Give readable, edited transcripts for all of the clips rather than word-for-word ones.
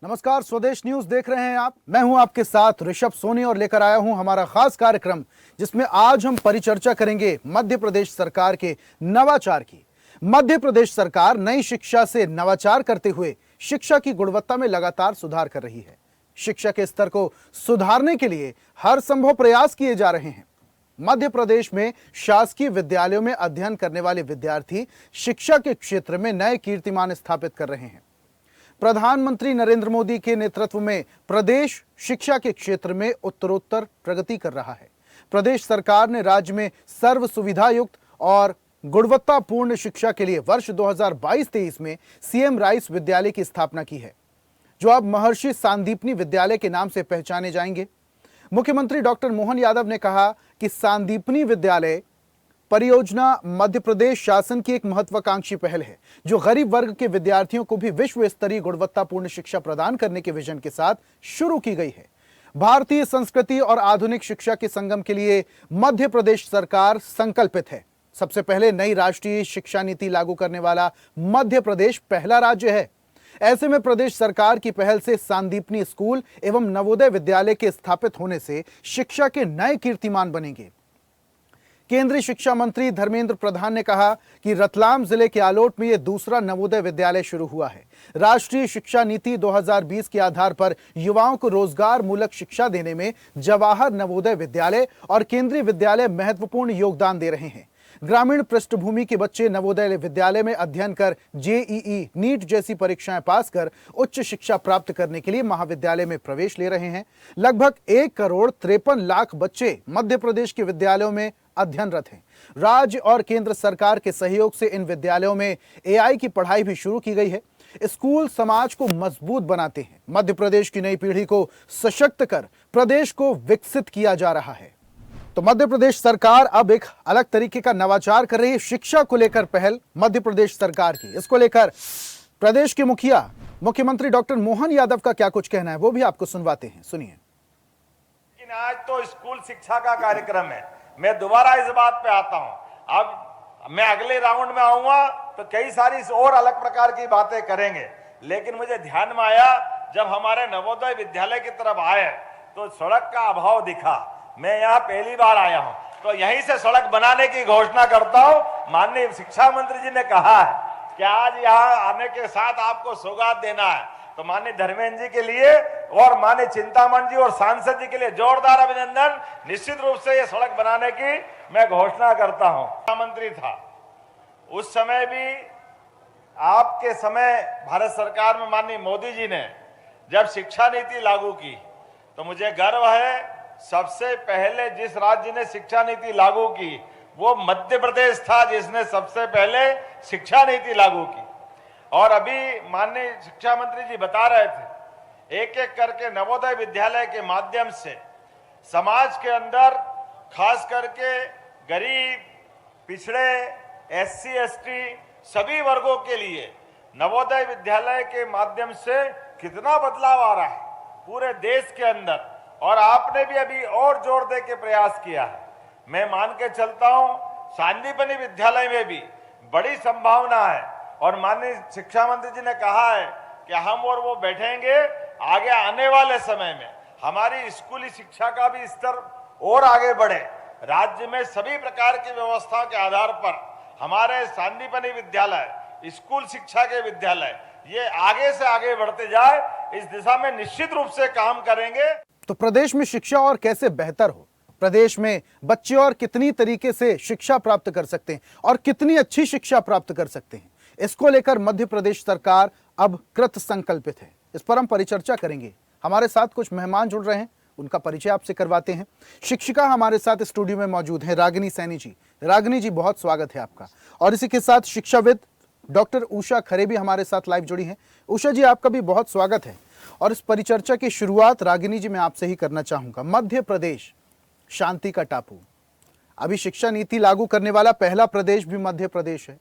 नमस्कार, स्वदेश न्यूज देख रहे हैं आप। मैं हूं आपके साथ ऋषभ सोनी और लेकर आया हूं हमारा खास कार्यक्रम, जिसमें आज हम परिचर्चा करेंगे मध्य प्रदेश सरकार के नवाचार की। मध्य प्रदेश सरकार नई शिक्षा से नवाचार करते हुए शिक्षा की गुणवत्ता में लगातार सुधार कर रही है। शिक्षा के स्तर को सुधारने के लिए हर संभव प्रयास किए जा रहे हैं। मध्य प्रदेश में शासकीय विद्यालयों में अध्ययन करने वाले विद्यार्थी शिक्षा के क्षेत्र में नए कीर्तिमान स्थापित कर रहे हैं। प्रधानमंत्री नरेंद्र मोदी के नेतृत्व में प्रदेश शिक्षा के क्षेत्र में उत्तरोत्तर प्रगति कर रहा है। प्रदेश सरकार ने राज्य में सर्व सुविधा युक्त और गुणवत्तापूर्ण शिक्षा के लिए वर्ष 2022-23 में सीएम राइस विद्यालय की स्थापना की है, जो अब महर्षि सांदीपनी विद्यालय के नाम से पहचाने जाएंगे। मुख्यमंत्री डॉक्टर मोहन यादव ने कहा कि सांदीपनी विद्यालय परियोजना मध्य प्रदेश शासन की एक महत्वाकांक्षी पहल है, जो गरीब वर्ग के विद्यार्थियों को भी विश्व स्तरीय गुणवत्तापूर्ण शिक्षा प्रदान करने के विजन के साथ शुरू की गई है। भारतीय संस्कृति और आधुनिक शिक्षा के संगम के लिए मध्य प्रदेश सरकार संकल्पित है। सबसे पहले नई राष्ट्रीय शिक्षा नीति लागू करने वाला मध्य प्रदेश पहला राज्य है। ऐसे में प्रदेश सरकार की पहल से सांदीपनी स्कूल एवं नवोदय विद्यालय के स्थापित होने से शिक्षा के नए कीर्तिमान बनेंगे। केंद्रीय शिक्षा मंत्री धर्मेंद्र प्रधान ने कहा कि रतलाम जिले के आलोट में यह दूसरा नवोदय विद्यालय शुरू हुआ है। राष्ट्रीय शिक्षा नीति 2020 के आधार पर युवाओं को रोजगार मूलक शिक्षा देने में जवाहर नवोदय विद्यालय और केंद्रीय विद्यालय महत्वपूर्ण योगदान दे रहे हैं। ग्रामीण पृष्ठभूमि के बच्चे नवोदय विद्यालय में अध्ययन कर जेईई, नीट जैसी परीक्षाएं पास कर उच्च शिक्षा प्राप्त करने के लिए महाविद्यालय में प्रवेश ले रहे हैं। लगभग 1,53,00,000 बच्चे मध्य प्रदेश के विद्यालयों में अध्ययनरत हैं। राज्य और केंद्र सरकार के सहयोग से इन विद्यालयों में एआई की पढ़ाई भी शुरू की गई है। स्कूल समाज को मजबूत बनाते हैं। मध्य प्रदेश की नई पीढ़ी को सशक्त कर प्रदेश को विकसित किया जा रहा है। तो मध्य प्रदेश सरकार अब एक अलग तरीके का नवाचार कर रही है। शिक्षा को लेकर पहल मध्य प्रदेश सरकार की, इसको लेकर प्रदेश के मुखिया मुख्यमंत्री डॉक्टर मोहन यादव का क्या कुछ कहना है, वो भी आपको सुनवाते हैं। सुनिए। लेकिन आज तो स्कूल शिक्षा का कार्यक्रम है, मैं दोबारा इस बात पे आता हूं। अब मैं अगले राउंड में आऊंगा तो कई सारी और अलग प्रकार की बातें करेंगे, लेकिन मुझे ध्यान में आया जब हमारे नवोदय विद्यालय की तरफ आए तो सड़क का अभाव दिखा। मैं यहाँ पहली बार आया हूँ, तो यहीं से सड़क बनाने की घोषणा करता हूँ। माननीय शिक्षा मंत्री जी ने कहा है कि आज यहाँ आने के साथ आपको सौगात देना है, तो माननीय धर्मेंद्र जी के लिए और माननीय चिंतामण जी और सांसद जी के लिए जोरदार अभिनंदन। निश्चित रूप से ये सड़क बनाने की मैं घोषणा करता हूँ। मंत्री था उस समय भी, आपके समय भारत सरकार में माननीय मोदी जी ने जब शिक्षा नीति लागू की, तो मुझे गर्व है सबसे पहले जिस राज्य ने शिक्षा नीति लागू की वो मध्य प्रदेश था, जिसने सबसे पहले शिक्षा नीति लागू की। और अभी माननीय शिक्षा मंत्री जी बता रहे थे, एक एक करके नवोदय विद्यालय के माध्यम से समाज के अंदर खास करके गरीब, पिछड़े, एससी, एसटी सभी वर्गों के लिए नवोदय विद्यालय के माध्यम से कितना बदलाव आ रहा है पूरे देश के अंदर। और आपने भी अभी और जोर दे के प्रयास किया है। मैं मान के चलता हूं सांदीपनी विद्यालय में भी बड़ी संभावना है, और माननीय शिक्षा मंत्री जी ने कहा है कि हम और वो बैठेंगे, आगे आने वाले समय में हमारी स्कूली शिक्षा का भी स्तर और आगे बढ़े। राज्य में सभी प्रकार की व्यवस्थाओं के आधार पर हमारे सांदीपनी विद्यालय, स्कूल शिक्षा के विद्यालय ये आगे से आगे बढ़ते जाए, इस दिशा में निश्चित रूप से काम करेंगे। तो प्रदेश में शिक्षा और कैसे बेहतर हो, प्रदेश में बच्चे और कितनी तरीके से शिक्षा प्राप्त कर सकते हैं और कितनी अच्छी शिक्षा प्राप्त कर सकते हैं, इसको लेकर मध्य प्रदेश सरकार अब कृत संकल्पित है। इस पर हम परिचर्चा करेंगे। हमारे साथ कुछ मेहमान जुड़ रहे हैं, उनका परिचय आपसे करवाते हैं। शिक्षिका हमारे साथ स्टूडियो में मौजूद है रागिनी सैनी जी। रागिनी जी, बहुत स्वागत है आपका। और इसी के साथ शिक्षाविद डॉक्टर उषा खरे भी हमारे साथ लाइव जुड़ी हैं। उषा जी, आपका भी बहुत स्वागत है। और इस परिचर्चा की शुरुआत रागिनी जी मैं आपसे ही करना चाहूंगा। मध्य प्रदेश शांति का टापू, अभी शिक्षा नीति लागू करने वाला पहला प्रदेश भी मध्य प्रदेश है।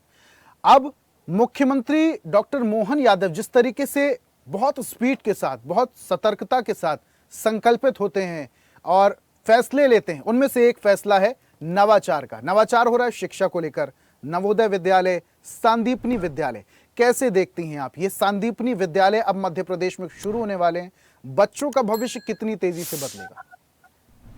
अब मुख्यमंत्री डॉक्टर मोहन यादव जिस तरीके से बहुत स्पीड के साथ, बहुत सतर्कता के साथ संकल्पित होते हैं और फैसले लेते हैं, उनमें से एक फैसला है नवाचार का। नवाचार हो रहा है शिक्षा को लेकर। नवोदय विद्यालय, सांदीपनी विद्यालय, कैसे देखती हैं आप ये सांदीपनी विद्यालय अब मध्य प्रदेश में शुरू होने वाले हैं, बच्चों का भविष्य कितनी तेजी से बदलेगा?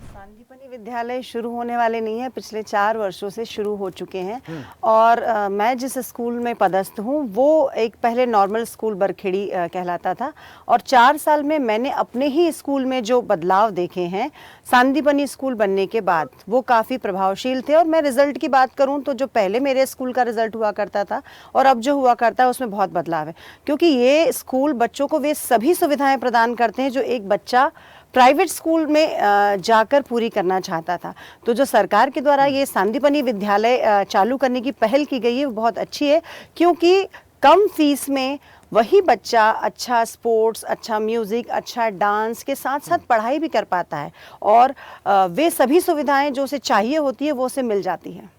सांदीपनी विद्यालय शुरू होने वाले नहीं है, पिछले 4 वर्षों से शुरू हो चुके हैं। और मैं जिस स्कूल में पदस्थ हूँ वो एक पहले नॉर्मल स्कूल बरखेड़ी कहलाता था, और 4 साल में मैंने अपने ही स्कूल में जो बदलाव देखे हैं सांदीपनी स्कूल बनने के बाद, वो काफ़ी प्रभावशील थे। और मैं रिजल्ट की बात करूँ तो जो पहले मेरे स्कूल का रिजल्ट हुआ करता था और अब जो हुआ करता है उसमें बहुत बदलाव है, क्योंकि ये स्कूल बच्चों को वे सभी सुविधाएं प्रदान करते हैं जो एक बच्चा प्राइवेट स्कूल में जाकर पूरी करना चाहता था। तो जो सरकार के द्वारा ये सांदीपनी विद्यालय चालू करने की पहल की गई है वो बहुत अच्छी है, क्योंकि कम फीस में वही बच्चा अच्छा स्पोर्ट्स, अच्छा म्यूज़िक, अच्छा डांस के साथ साथ पढ़ाई भी कर पाता है, और वे सभी सुविधाएं जो उसे चाहिए होती है वो उसे मिल जाती है।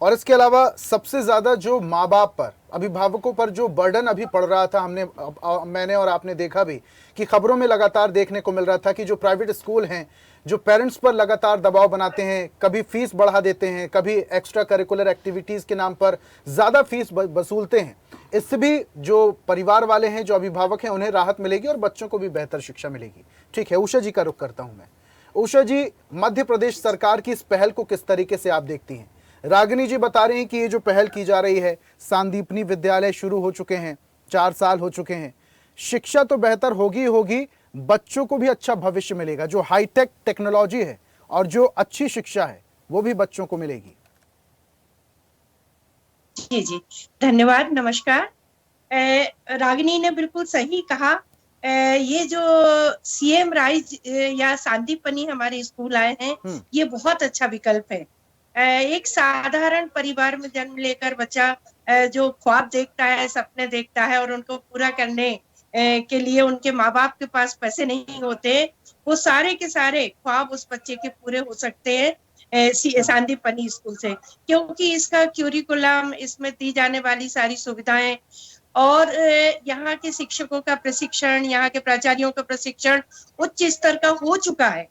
और इसके अलावा सबसे ज्यादा जो माँ बाप पर, अभिभावकों पर जो बर्डन अभी पड़ रहा था, मैंने और आपने देखा भी कि खबरों में लगातार देखने को मिल रहा था कि जो प्राइवेट स्कूल हैं जो पेरेंट्स पर लगातार दबाव बनाते हैं, कभी फीस बढ़ा देते हैं, कभी एक्स्ट्रा करिकुलर एक्टिविटीज के नाम पर ज्यादा फीस वसूलते हैं। इससे भी जो परिवार वाले हैं, जो अभिभावक हैं, उन्हें राहत मिलेगी और बच्चों को भी बेहतर शिक्षा मिलेगी। ठीक है, उषा जी का रुख करता हूं मैं। उषा जी, मध्य प्रदेश सरकार की इस पहल को किस तरीके से आप देखती हैं? रागिनी जी बता रही हैं कि ये जो पहल की जा रही है, सांदीपनी विद्यालय शुरू हो चुके हैं, 4 साल हो चुके हैं, शिक्षा तो बेहतर होगी होगी, बच्चों को भी अच्छा भविष्य मिलेगा। जो हाईटेक टेक्नोलॉजी है और जो अच्छी शिक्षा है वो भी बच्चों को मिलेगी। जी जी, धन्यवाद, नमस्कार। रागिनी ने बिल्कुल सही कहा। ये जो सीएम राइज या सांदीपनी हमारे स्कूल आए हैं, ये बहुत अच्छा विकल्प है। एक साधारण परिवार में जन्म लेकर बच्चा जो ख्वाब देखता है, सपने देखता है, और उनको पूरा करने के लिए उनके माँ बाप के पास पैसे नहीं होते, वो सारे के सारे ख्वाब उस बच्चे के पूरे हो सकते हैं सांदीपनी स्कूल से, क्योंकि इसका क्यूरिकुलम, इसमें दी जाने वाली सारी सुविधाएं और यहाँ के शिक्षकों का प्रशिक्षण, यहाँ के प्राचार्यों का प्रशिक्षण उच्च स्तर का हो चुका है,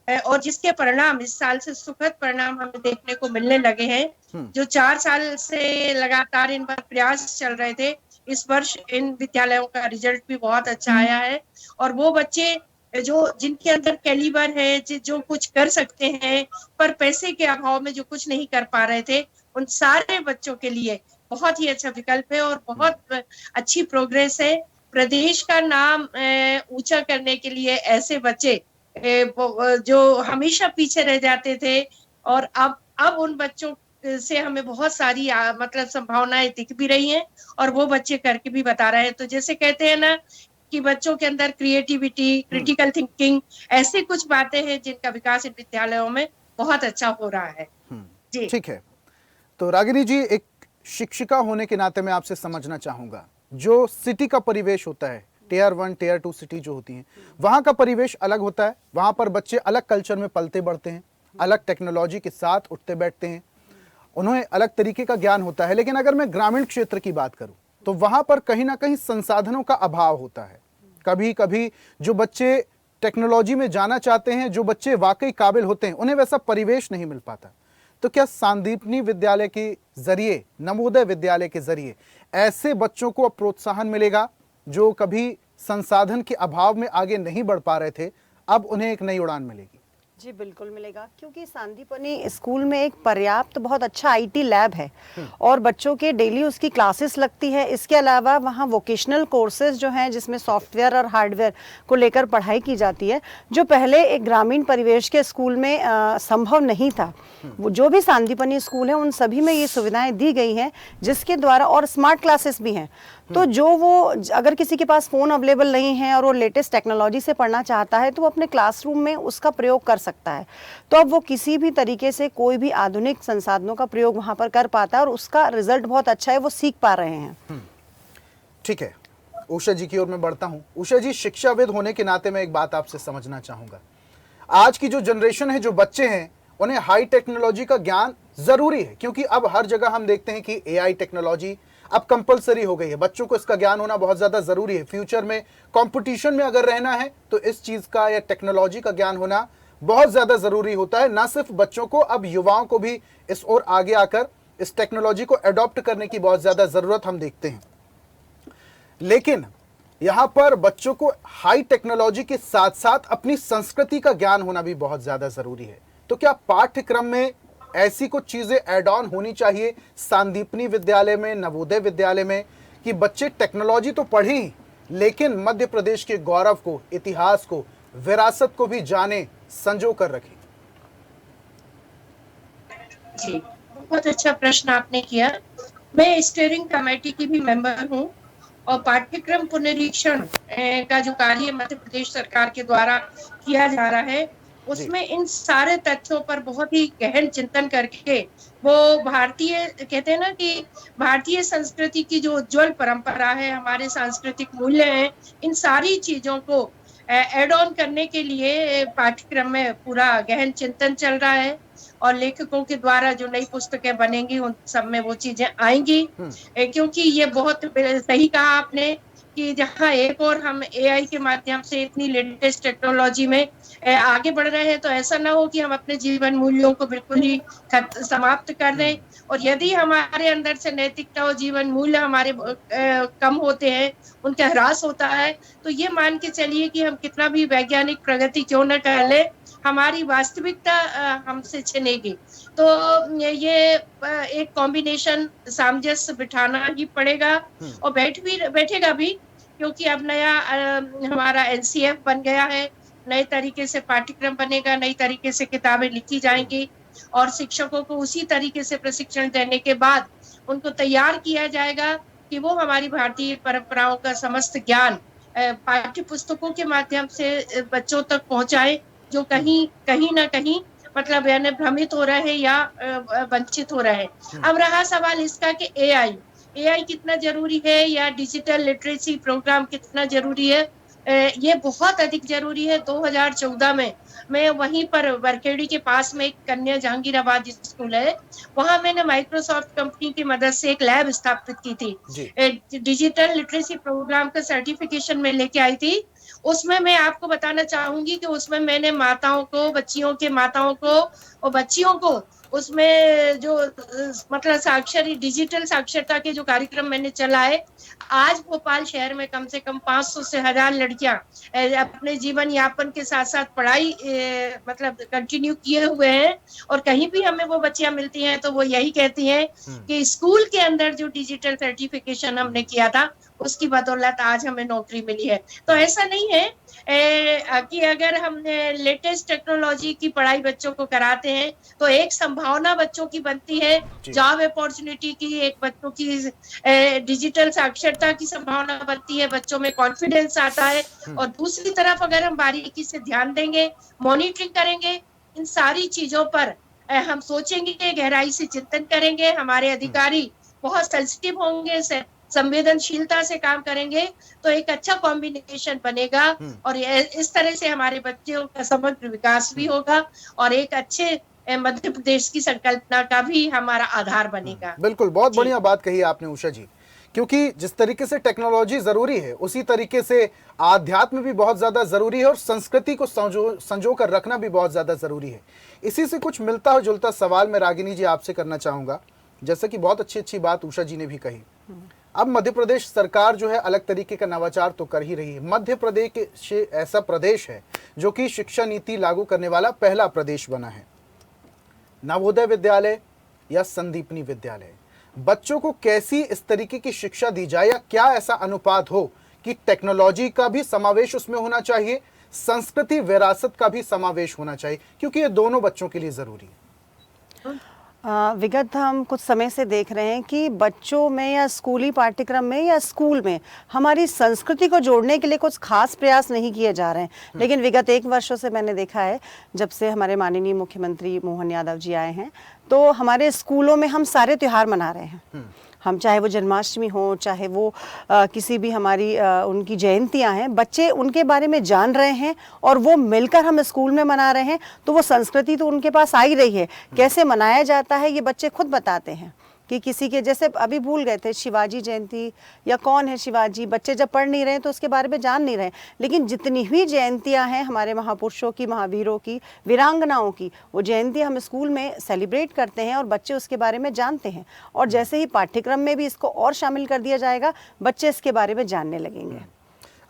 और जिसके परिणाम इस साल से सुखद परिणाम हमें देखने को मिलने लगे हैं। जो 4 साल से लगातार इन पर प्रयास चल रहे थे, इस वर्ष इन विद्यालयों का रिजल्ट भी बहुत अच्छा आया है, और वो बच्चे जो जिनके अंदर कैलिबर है, जो कुछ कर सकते हैं पर पैसे के अभाव में जो कुछ नहीं कर पा रहे थे, उन सारे बच्चों के लिए बहुत ही अच्छा विकल्प है और बहुत अच्छी प्रोग्रेस है। प्रदेश का नाम ऊंचा करने के लिए ऐसे बच्चे जो हमेशा पीछे रह जाते थे, और अब उन बच्चों से हमें बहुत सारी मतलब संभावनाएं दिख भी रही हैं, और वो बच्चे करके भी बता रहे हैं। तो जैसे कहते हैं ना कि बच्चों के अंदर क्रिएटिविटी, क्रिटिकल थिंकिंग, ऐसी कुछ बातें हैं जिनका विकास इन विद्यालयों में बहुत अच्छा हो रहा है। जी ठीक है। तो रागिनी जी, एक शिक्षिका होने के नाते मैं आपसे समझना चाहूंगा, जो सिटी का परिवेश होता है, टियर 1 टियर 2 सिटी जो होती हैं, वहाँ का परिवेश अलग होता है। वहाँ पर बच्चे अलग कल्चर में पलते बढ़ते हैं, अलग टेक्नोलॉजी के साथ उठते बैठते हैं, उन्हें अलग तरीके का ज्ञान होता है। लेकिन अगर मैं ग्रामीण क्षेत्र की बात करूँ तो वहाँ पर कहीं ना कहीं संसाधनों का अभाव होता है। कभी कभी जो बच्चे टेक्नोलॉजी में जाना चाहते हैं, जो बच्चे वाकई काबिल होते हैं, उन्हें वैसा परिवेश नहीं मिल पाता। तो क्या सांदीपनी विद्यालय के जरिए, नवोदय विद्यालय के जरिए ऐसे बच्चों को अब प्रोत्साहन मिलेगा जो कभी संसाधन के अभाव में आगे नहीं बढ़ पा रहे थे, अब उन्हें एक नई उड़ान मिलेगी? जी बिल्कुल मिलेगा, क्योंकि सांदीपनी स्कूल में एक पर्याप्त बहुत अच्छा आईटी लैब है और बच्चों के डेली उसकी क्लासेस लगती है। इसके अलावा वहाँ वोकेशनल कोर्सेज जो हैं जिसमें सॉफ्टवेयर और हार्डवेयर को लेकर पढ़ाई की जाती है, जो पहले एक ग्रामीण परिवेश के स्कूल में संभव नहीं था। वो जो भी सांदीपनी स्कूल है उन सभी में ये सुविधाएं दी गई हैं, जिसके द्वारा, और स्मार्ट क्लासेस भी हैं। तो जो वो अगर किसी के पास फ़ोन अवेलेबल नहीं है और वो लेटेस्ट टेक्नोलॉजी से पढ़ना चाहता है तो वो अपने क्लासरूम में उसका प्रयोग कर सकता है। तो अब वो किसी भी तरीके से कोई भी आधुनिक संसाधनों का प्रयोग वहाँ पर कर पाता है और उसका रिजल्ट बहुत अच्छा है, वो सीख पा रहे हैं। ठीक है, उषा जी की ओर मैं बढ़ता हूँ। उषा जी, शिक्षाविद होने के नाते मैं एक बात आपसे समझना चाहूँगा। आज की जो जनरेशन है, जो बच्चे हैं, उन्हें हाई टेक्नोलॉजी का ज्ञान ज़रूरी है, क्योंकि अब हर जगह हम देखते हैं कि एआई टेक्नोलॉजी अब कंपलसरी हो गई है। बच्चों को इसका ज्ञान होना बहुत ज़्यादा ज़रूरी है। फ्यूचर में कंपटीशन में अगर रहना है तो इस चीज़ का या टेक्नोलॉजी का ज्ञान होना बहुत ज़्यादा ज़रूरी होता है। ना सिर्फ बच्चों को, अब युवाओं को भी इस ओर आगे आकर इस टेक्नोलॉजी को अडॉप्ट करने की बहुत ज़्यादा ज़रूरत हम देखते हैं। लेकिन यहाँ पर बच्चों को हाई टेक्नोलॉजी के साथ साथ अपनी संस्कृति का ज्ञान होना भी बहुत ज्यादा जरूरी है। तो क्या पाठ्यक्रम में ऐसी कुछ चीजें ऐड ऑन होनी चाहिए सांदीपनी विद्यालय में, नवोदय विद्यालय में, कि बच्चे टेक्नोलॉजी तो पढ़े ही लेकिन मध्य प्रदेश के गौरव को, इतिहास को, विरासत को भी जाने, संजो कर रखें? जी, बहुत अच्छा प्रश्न आपने किया। मैं स्टीयरिंग कमेटी की भी मेंबर हूँ और पाठ्यक्रम पुनरीक्षण का जो कार्य मध्य प्रदेश सरकार के द्वारा किया जा रहा है, उसमें इन सारे तथ्यों पर बहुत ही गहन चिंतन करके वो भारतीय, कहते हैं ना कि भारतीय संस्कृति की जो उज्जवल परंपरा है, हमारे सांस्कृतिक मूल्य हैं, इन सारी चीजों को एड ऑन करने के लिए पाठ्यक्रम में पूरा गहन चिंतन चल रहा है और लेखकों के द्वारा जो नई पुस्तकें बनेंगी उन सब में वो चीजें आएंगी। क्योंकि ये बहुत सही कहा आपने कि जहाँ एक और हम एआई के माध्यम से इतनी लेटेस्ट टेक्नोलॉजी में आगे बढ़ रहे हैं, तो ऐसा ना हो कि हम अपने जीवन मूल्यों को बिल्कुल ही समाप्त कर दें। और यदि हमारे अंदर से नैतिकता और जीवन मूल्य हमारे कम होते हैं, उनका ह्रास होता है, तो ये मान के चलिए कि हम कितना भी वैज्ञानिक प्रगति क्यों न कर ले, हमारी वास्तविकता हमसे छिनेगी। तो ये एक कॉम्बिनेशन सामंजस्य बिठाना ही पड़ेगा और बैठेगा भी, क्योंकि अब नया हमारा एनसीएफ बन गया है, नए तरीके से पाठ्यक्रम बनेगा, नई तरीके से किताबें लिखी जाएंगी और शिक्षकों को उसी तरीके से प्रशिक्षण देने के बाद उनको तैयार किया जाएगा कि वो हमारी भारतीय परंपराओं का समस्त ज्ञान पाठ्य पुस्तकों के माध्यम से बच्चों तक पहुंचाए, जो कहीं ना कहीं मतलब यानी भ्रमित हो रहे हैं या वंचित हो रहे हैं। अब रहा सवाल इसका कि एआई कितना जरूरी है या डिजिटल लिटरेसी प्रोग्राम कितना जरूरी है, ये बहुत अधिक जरूरी है। 2014 में मैं वहीं पर बरखेड़ी के पास में एक कन्या जहांगीराबाद स्कूल है, वहां मैंने माइक्रोसॉफ्ट कंपनी की मदद से एक लैब स्थापित की थी। डिजिटल लिटरेसी प्रोग्राम का सर्टिफिकेशन में लेके आई थी। उसमें मैं आपको बताना चाहूंगी कि उसमें मैंने माताओं को, बच्चियों के माताओं को और बच्चियों को उसमें जो मतलब डिजिटल साक्षरता के जो कार्यक्रम मैंने चलाए, आज भोपाल शहर में कम से कम 500 से 1000 लड़कियां अपने जीवन यापन के साथ साथ पढ़ाई मतलब कंटिन्यू किए हुए हैं। और कहीं भी हमें वो बच्चियां मिलती हैं तो वो यही कहती हैं कि स्कूल के अंदर जो डिजिटल सर्टिफिकेशन हमने किया था उसकी बदौलत आज हमें नौकरी मिली है। तो ऐसा नहीं है कि अगर हम लेटेस्ट टेक्नोलॉजी की पढ़ाई बच्चों को कराते हैं तो एक संभावना बच्चों की बनती है, जॉब अपॉर्चुनिटी की, एक बच्चों की डिजिटल साक्षरता की संभावना बनती है, बच्चों में कॉन्फिडेंस आता है। और दूसरी तरफ अगर हम बारीकी से ध्यान देंगे, मॉनिटरिंग करेंगे, इन सारी चीजों पर हम सोचेंगे, गहराई से चिंतन करेंगे, हमारे अधिकारी बहुत सेंसिटिव होंगे, संवेदनशीलता से काम करेंगे, तो एक अच्छा कॉम्बिनेशन बनेगा और इस तरह से हमारे बच्चों का समग्र विकास भी होगा और एक अच्छे मध्य प्रदेश की संकल्पना का भी हमारा आधार बनेगा। बिल्कुल, बहुत बढ़िया बात कही आपने उषा जी, क्योंकि जिस तरीके से टेक्नोलॉजी जरूरी है उसी तरीके से आध्यात्म भी बहुत ज्यादा जरूरी है और संस्कृति को संजो कर रखना भी बहुत ज्यादा जरूरी है। इसी से कुछ मिलता जुलता सवाल मैं रागिनी जी आपसे करना चाहूंगा, जैसा कि बहुत अच्छी बात उषा जी ने भी कही। अब मध्य प्रदेश सरकार जो है अलग तरीके का नवाचार तो कर ही रही है। मध्य प्रदेश ऐसा प्रदेश है जो कि शिक्षा नीति लागू करने वाला पहला प्रदेश बना है। नवोदय विद्यालय या संदीपनी विद्यालय, बच्चों को कैसी इस तरीके की शिक्षा दी जाए, या क्या ऐसा अनुपात हो कि टेक्नोलॉजी का भी समावेश उसमें होना चाहिए, संस्कृति विरासत का भी समावेश होना चाहिए, क्योंकि ये दोनों बच्चों के लिए जरूरी है। विगत हम कुछ समय से देख रहे हैं कि बच्चों में या स्कूली पाठ्यक्रम में या स्कूल में हमारी संस्कृति को जोड़ने के लिए कुछ खास प्रयास नहीं किए जा रहे हैं। लेकिन विगत 1 वर्षों से मैंने देखा है, जब से हमारे माननीय मुख्यमंत्री मोहन यादव जी आए हैं, तो हमारे स्कूलों में हम सारे त्योहार मना रहे हैं। हम चाहे वो जन्माष्टमी हो, चाहे वो किसी भी हमारी उनकी जयंतियां हैं, बच्चे उनके बारे में जान रहे हैं और वो मिलकर हम स्कूल में मना रहे हैं। तो वो संस्कृति तो उनके पास आ ही रही है। कैसे मनाया जाता है ये बच्चे खुद बताते हैं कि किसी के जैसे अभी भूल गए थे शिवाजी जयंती या कौन है शिवाजी, बच्चे जब पढ़ नहीं रहे तो उसके बारे में जान नहीं रहे, लेकिन जितनी भी जयंतियां हैं हमारे महापुरुषों की, महावीरों की, वीरांगनाओं की, वो जयंती हम स्कूल में सेलिब्रेट करते हैं और बच्चे उसके बारे में जानते हैं। और जैसे ही पाठ्यक्रम में भी इसको और शामिल कर दिया जाएगा, बच्चे इसके बारे में जानने लगेंगे।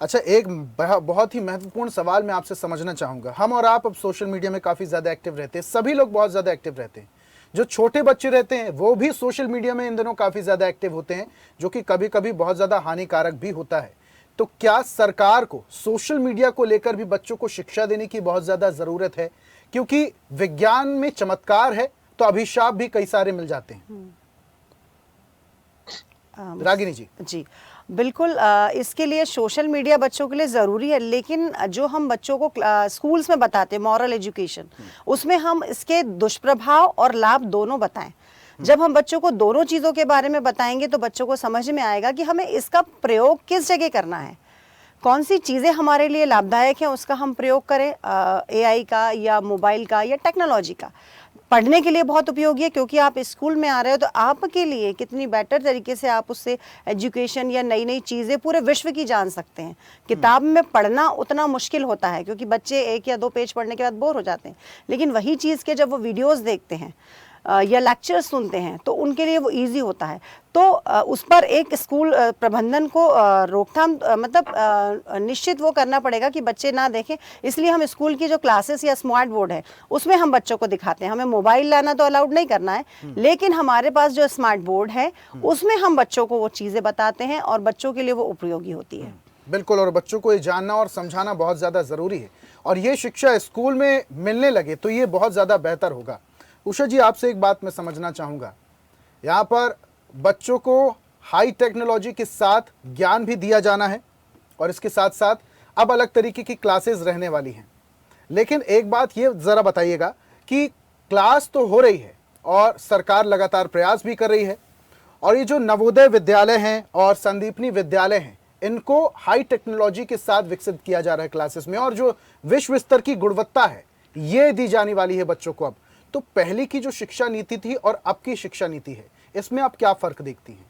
अच्छा, एक बहुत ही महत्वपूर्ण सवाल मैं आपसे समझना चाहूँगा। हम और आप अब सोशल मीडिया में काफ़ी ज़्यादा एक्टिव रहते हैं, सभी लोग बहुत ज़्यादा एक्टिव रहते हैं। जो छोटे बच्चे रहते हैं वो भी सोशल मीडिया में इन दिनों काफ़ी ज़्यादा एक्टिव होते हैं, जो कि कभी कभी बहुत ज़्यादा हानिकारक भी होता है। तो क्या सरकार को सोशल मीडिया को लेकर भी बच्चों को शिक्षा देने की बहुत ज़्यादा ज़रूरत है? क्योंकि विज्ञान में चमत्कार है तो अभिशाप भी कई सारे मिल जाते हैं। रागिनी जी। जी बिल्कुल, इसके लिए सोशल मीडिया बच्चों के लिए ज़रूरी है, लेकिन जो हम बच्चों को स्कूल्स में बताते हैं मॉरल एजुकेशन, उसमें हम इसके दुष्प्रभाव और लाभ दोनों बताएं। जब हम बच्चों को दोनों चीज़ों के बारे में बताएंगे तो बच्चों को समझ में आएगा कि हमें इसका प्रयोग किस जगह करना है, कौन सी चीज़ें हमारे लिए लाभदायक हैं उसका हम प्रयोग करें, एआई का या मोबाइल का या टेक्नोलॉजी का। पढ़ने के लिए बहुत उपयोगी है, क्योंकि आप स्कूल में आ रहे हो तो आपके लिए कितनी बेटर तरीके से आप उससे एजुकेशन या नई नई चीज़ें पूरे विश्व की जान सकते हैं। किताब में पढ़ना उतना मुश्किल होता है क्योंकि बच्चे 1 या 2 पेज पढ़ने के बाद बोर हो जाते हैं, लेकिन वही चीज़ के जब वो वीडियोस देखते हैं या लेक्चर्स सुनते हैं तो उनके लिए वो इजी होता है। तो उस पर एक स्कूल प्रबंधन को रोकथाम निश्चित वो करना पड़ेगा कि बच्चे ना देखें। इसलिए हम स्कूल की जो क्लासेस या स्मार्ट बोर्ड है उसमें हम बच्चों को दिखाते हैं। हमें मोबाइल लाना तो अलाउड नहीं करना है, लेकिन हमारे पास जो स्मार्ट बोर्ड है उसमें हम बच्चों को वो चीज़ें बताते हैं और बच्चों के लिए वो उपयोगी होती है। बिल्कुल, और बच्चों को ये जानना और समझाना बहुत ज़्यादा ज़रूरी है, और ये शिक्षा स्कूल में मिलने लगे तो ये बहुत ज़्यादा बेहतर होगा। उषा जी, आपसे एक बात मैं समझना चाहूँगा, यहाँ पर बच्चों को हाई टेक्नोलॉजी के साथ ज्ञान भी दिया जाना है और इसके साथ साथ अब अलग तरीके की क्लासेस रहने वाली हैं, लेकिन एक बात ये ज़रा बताइएगा कि क्लास तो हो रही है और सरकार लगातार प्रयास भी कर रही है, और ये जो नवोदय विद्यालय हैं और संदीपनी विद्यालय हैं इनको हाई टेक्नोलॉजी के साथ विकसित किया जा रहा है क्लासेस में, और जो विश्व स्तर की गुणवत्ता है ये दी जाने वाली है बच्चों को अब। तो पहले की जो शिक्षा नीति थी और अब की शिक्षा नीति है, इसमें आप क्या फर्क देखती हैं?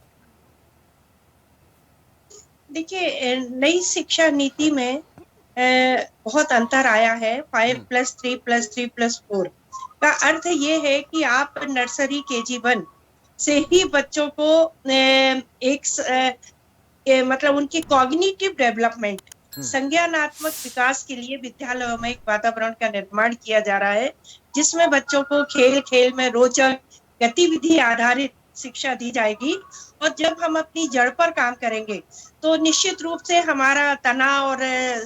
देखिए, नई शिक्षा नीति में बहुत अंतर आया है। 5+3+3+4 का अर्थ ये है कि आप नर्सरी KG1 से ही बच्चों को मतलब उनकी कॉग्निटिव डेवलपमेंट, संज्ञानात्मक विकास के लिए विद्यालयों में एक वातावरण का निर्माण किया जा रहा है, जिसमें बच्चों को खेल खेल में रोचक गतिविधि आधारित शिक्षा दी जाएगी। और जब हम अपनी जड़ पर काम करेंगे तो निश्चित रूप से हमारा तना और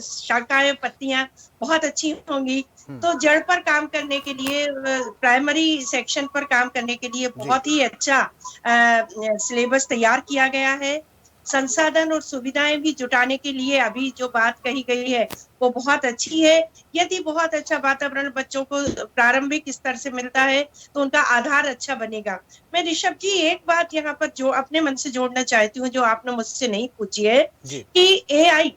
शाखाएं, पत्तियां बहुत अच्छी होंगी। तो जड़ पर काम करने के लिए, प्राइमरी सेक्शन पर काम करने के लिए बहुत ही अच्छा सिलेबस तैयार किया गया है। संसाधन और सुविधाएं भी जुटाने के लिए अभी जो बात कही गई है वो बहुत अच्छी है। यदि बहुत अच्छा वातावरण बच्चों को प्रारंभिक स्तर से मिलता है तो उनका आधार अच्छा बनेगा। मैं ऋषभ जी एक बात यहाँ पर जो अपने मन से जोड़ना चाहती हूँ, जो आपने मुझसे नहीं पूछी है, कि AI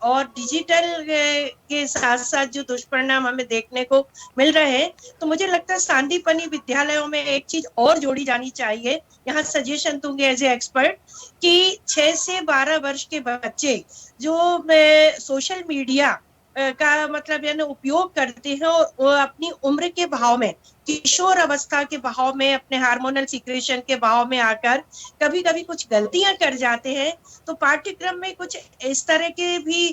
और डिजिटल के साथ साथ जो दुष्परिणाम हमें देखने को मिल रहे हैं, तो मुझे लगता है सांदीपनी विद्यालयों में एक चीज और जोड़ी जानी चाहिए। यहाँ सजेशन दूंगे एज ए एक्सपर्ट कि 6 से 12 वर्ष के बच्चे जो सोशल मीडिया का मतलब यानी उपयोग करते हैं और वो अपनी उम्र के भाव में, किशोर अवस्था के भाव में, अपने हार्मोनल सिक्रेशन के भाव में आकर कभी कभी कुछ गलतियां कर जाते हैं, तो पाठ्यक्रम में कुछ इस तरह के भी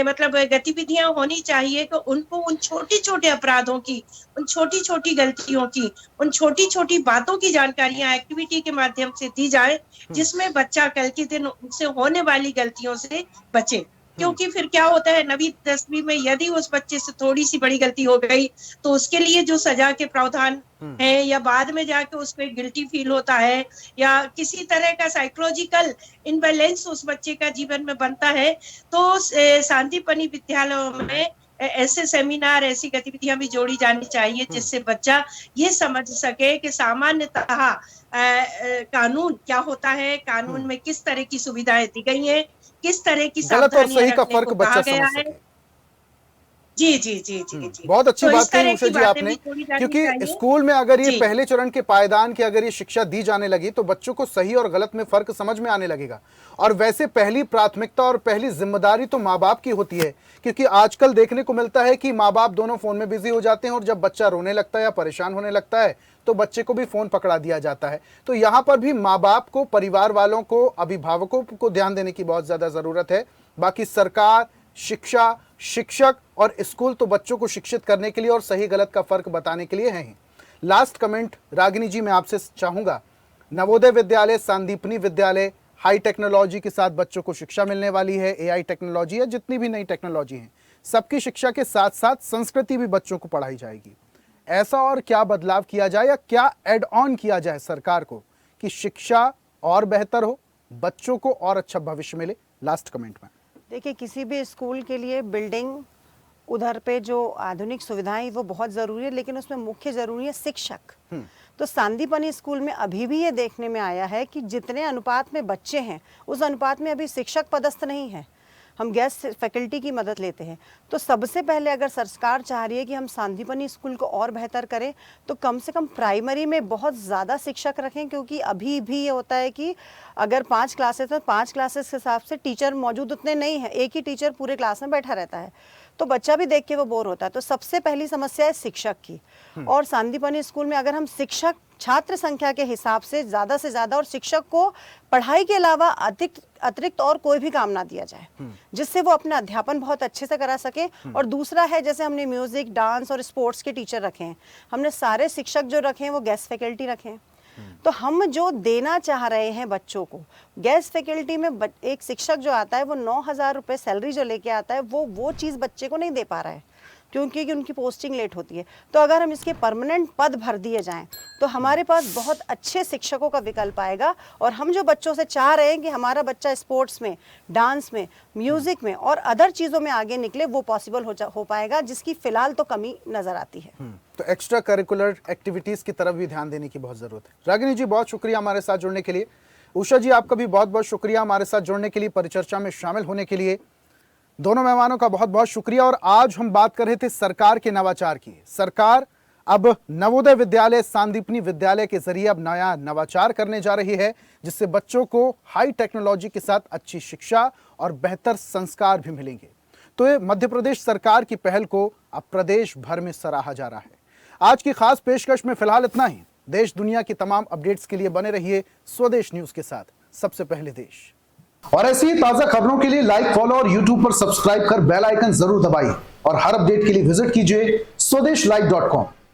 मतलब गतिविधियां होनी चाहिए कि उनको उन छोटी छोटे अपराधों की, उन छोटी छोटी गलतियों की, उन छोटी छोटी बातों की जानकारियां एक्टिविटी के माध्यम से दी जाए, जिसमें बच्चा कल के दिन उनसे होने वाली गलतियों से बचे। क्योंकि फिर क्या होता है, 9वीं 10वीं में यदि उस बच्चे से थोड़ी सी बड़ी गलती हो गई तो उसके लिए जो सजा के प्रावधान है, या बाद में जाके उसको एक गिल्टी फील होता है, या किसी तरह का साइकोलॉजिकल इम्बैलेंस उस बच्चे का जीवन में बनता है। तो सांदीपनी विद्यालयों में ऐसे सेमिनार, ऐसी गतिविधियां भी जोड़ी जानी चाहिए जिससे बच्चा ये समझ सके कि सामान्यतः कानून क्या होता है, कानून में किस तरह की सुविधाएं दी गई हैं, किस तरह की गलत और सही का सावधानियां फर्क रखने को बच्चा कहा गया समझ है। सके। जी जी जी जी जी। बहुत अच्छी तो बात इस तरह कही उषा की जी बातें आपने, भी जोड़ी जानी क्योंकि चाहिए। स्कूल में अगर ये जी। पहले चरण के पायदान की अगर ये शिक्षा दी जाने लगी तो बच्चों को सही और गलत में फर्क समझ में आने लगेगा। और वैसे पहली प्राथमिकता और पहली जिम्मेदारी तो माँ बाप की होती है, क्योंकि आजकल देखने को मिलता है कि माँ बाप दोनों फोन में बिजी हो जाते हैं और जब बच्चा रोने लगता है या परेशान होने लगता है तो बच्चे को भी फोन पकड़ा दिया जाता है। तो यहाँ पर भी माँ बाप को, परिवार वालों को, अभिभावकों को ध्यान देने की बहुत ज्यादा जरूरत है। बाकी सरकार, शिक्षा, शिक्षक और स्कूल तो बच्चों को शिक्षित करने के लिए और सही गलत का फर्क बताने के लिए हैं ही। लास्ट कमेंट रागिनी जी मैं आपसे चाहूंगा, नवोदय विद्यालय, सांदीपनी विद्यालय, हाई टेक्नोलॉजी के साथ बच्चों को शिक्षा मिलने वाली है, एआई टेक्नोलॉजी है, जितनी भी नई टेक्नोलॉजी है, सबकी शिक्षा के साथ साथ संस्कृति भी बच्चों को पढ़ाई जाएगी। ऐसा और क्या बदलाव किया जाए या क्या एड ऑन किया जाए सरकार को कि शिक्षा और बेहतर हो, बच्चों को और अच्छा भविष्य मिले? लास्ट कमेंट में देखिए, किसी भी स्कूल के लिए बिल्डिंग, उधर पे जो आधुनिक सुविधाएं वो बहुत ज़रूरी है, लेकिन उसमें मुख्य ज़रूरी है शिक्षक। तो सांदीपनी स्कूल में अभी भी ये देखने में आया है कि जितने अनुपात में बच्चे हैं उस अनुपात में अभी शिक्षक पदस्थ नहीं है। हम गेस्ट फैकल्टी की मदद लेते हैं। तो सबसे पहले अगर सरकार चाह रही है कि हम सांदीपनी स्कूल को और बेहतर करें तो कम से कम प्राइमरी में बहुत ज़्यादा शिक्षक रखें, क्योंकि अभी भी ये होता है कि अगर 5 क्लासेस हैं, 5 क्लासेस के हिसाब से टीचर मौजूद उतने नहीं हैं, एक ही टीचर पूरे क्लास में बैठा रहता है, तो बच्चा भी देख के वो बोर होता है। तो सबसे पहली समस्या है शिक्षक की। और सांदीपनी स्कूल में अगर हम शिक्षक छात्र संख्या के हिसाब से ज़्यादा और शिक्षक को पढ़ाई के अलावा अतिरिक्त और कोई भी काम ना दिया जाए, जिससे वो अपना अध्यापन बहुत अच्छे से करा सके। और दूसरा है, जैसे हमने म्यूजिक, डांस और स्पोर्ट्स के टीचर रखे हैं, हमने सारे शिक्षक जो रखे हैं वो गेस्ट फैकल्टी रखे हैं। तो हम जो देना चाह रहे हैं बच्चों को, गेस्ट फैकल्टी में एक शिक्षक जो आता है वो 9,000 रुपये सैलरी जो लेके आता है वो चीज़ बच्चे को नहीं दे पा रहा है, क्योंकि उनकी पोस्टिंग लेट होती है। तो अगर हम इसके परमानेंट पद भर दिए जाएं तो हमारे पास बहुत अच्छे शिक्षकों का विकल्प आएगा। और हम जो बच्चों से चाह रहे हैं कि हमारा बच्चा स्पोर्ट्स में, डांस में, म्यूजिक में और अदर चीज़ों में आगे निकले, वो पॉसिबल हो पाएगा, जिसकी फिलहाल तो कमी नज़र आती है। तो एक्स्ट्रा करिकुलर एक्टिविटीज की तरफ भी ध्यान देने की बहुत जरूरत है। रागिनी जी बहुत शुक्रिया हमारे साथ जुड़ने के लिए। उषा जी आपका भी बहुत बहुत शुक्रिया हमारे साथ जुड़ने के लिए, परिचर्चा में शामिल होने के लिए। दोनों मेहमानों का बहुत बहुत शुक्रिया। और आज हम बात कर रहे थे सरकार के नवाचार की। सरकार अब नवोदय विद्यालय, सांदीपनी विद्यालय के जरिए अब नया नवाचार करने जा रही है, जिससे बच्चों को हाई टेक्नोलॉजी के साथ अच्छी शिक्षा और बेहतर संस्कार भी मिलेंगे। तो ये मध्य प्रदेश सरकार की पहल को अब प्रदेश भर में सराहा जा रहा है। आज की खास पेशकश में फिलहाल इतना ही। देश दुनिया की तमाम अपडेट्स के लिए बने रहिए स्वदेश न्यूज के साथ, सबसे पहले देश। और ऐसी ही ताजा खबरों के लिए लाइक, फॉलो और यूट्यूब पर सब्सक्राइब कर बेल आइकन जरूर दबाइए। और हर अपडेट के लिए विजिट कीजिए स्वदेशलाइव.com।